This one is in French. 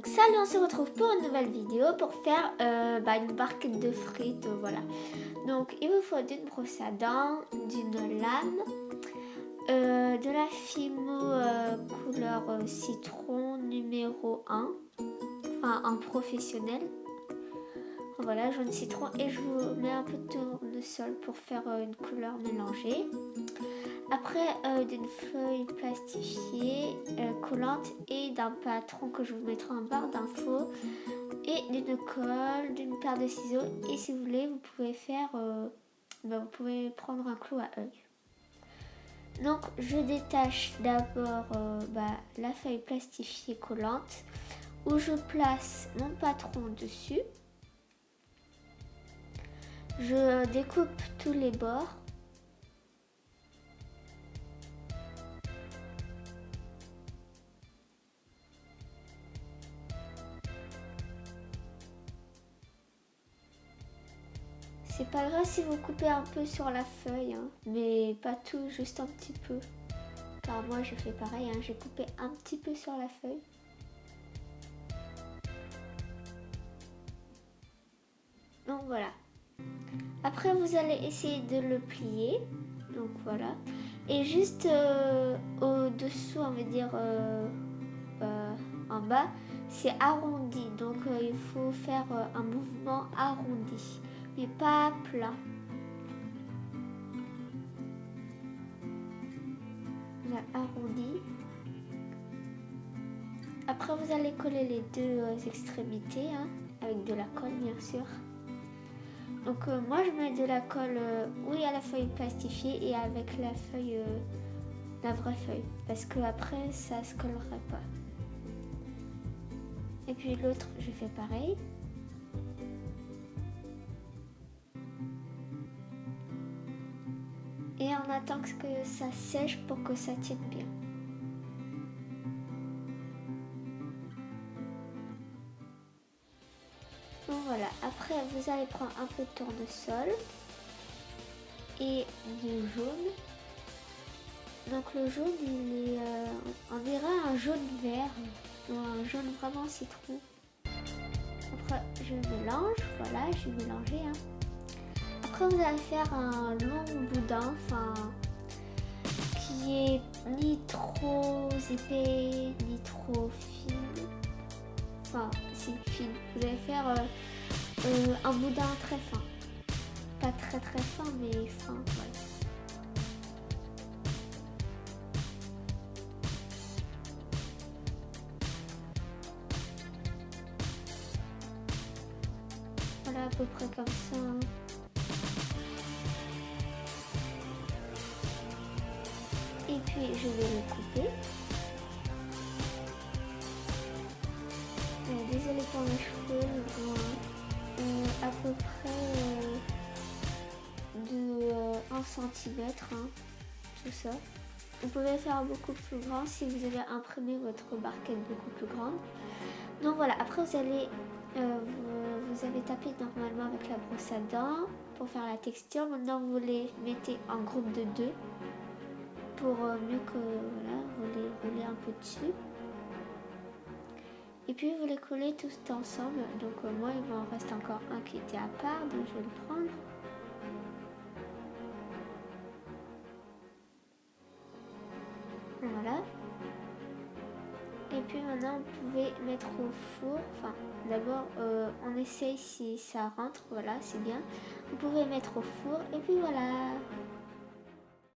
Donc salut, on se retrouve pour une nouvelle vidéo pour faire une barquette de frites, voilà. Donc il vous faut d'une brosse à dents, d'une lame, de la Fimo couleur citron numéro 1, enfin un professionnel. Voilà, jaune citron, et je vous mets un peu de tournesol pour faire une couleur mélangée. Après, d'une feuille plastifiée, collante, et d'un patron que je vous mettrai en barre d'infos, et d'une colle, d'une paire de ciseaux. Et si vous voulez, vous pouvez faire, vous pouvez prendre un clou à œil. Donc je détache d'abord la feuille plastifiée collante, où je place mon patron dessus. Je découpe tous les bords. C'est pas grave si vous coupez un peu sur la feuille, hein, mais pas tout, juste un petit peu. Car moi je fais pareil, hein, j'ai coupé un petit peu sur la feuille. Donc voilà. Après vous allez essayer de le plier. Donc voilà. Et juste au-dessous, on va dire en bas, c'est arrondi. Donc il faut faire un mouvement arrondi, mais pas plat. Là, arrondi. Après vous allez coller les deux extrémités, hein, avec de la colle bien sûr. Donc moi je mets de la colle où il y a la feuille plastifiée et avec la feuille, la vraie feuille, parce que après ça se collerait pas. Et puis l'autre je fais pareil. Et on attend que ça sèche pour que ça tienne bien. Donc voilà, après vous allez prendre un peu de tournesol et du jaune. Donc le jaune, il est, on dirait un jaune vert, ou un jaune vraiment citron. Après je mélange, voilà, j'ai mélangé. Hein. Après vous allez faire un long boudin, enfin, qui est ni trop épais, ni trop fine. Enfin, si fine. Vous allez faire un boudin très fin. Pas très très fin, mais fin, voilà. Voilà, à peu près comme ça. Et puis je vais le couper. Désolée pour mes cheveux, à peu près de 1 cm, hein, tout ça. Vous pouvez faire beaucoup plus grand si vous avez imprimé votre barquette beaucoup plus grande. Donc voilà, après vous allez, vous avez tapé normalement avec la brosse à dents pour faire la texture. Maintenant vous les mettez en groupe de 2 pour mieux que, voilà, vous les roulez un peu dessus. Et puis vous les collez tous ensemble. Donc moi il m'en reste encore un qui était à part, donc je vais le prendre. Voilà. Et puis maintenant vous pouvez mettre au four. Enfin d'abord on essaye si ça rentre, voilà, c'est bien. Vous pouvez mettre au four et puis voilà.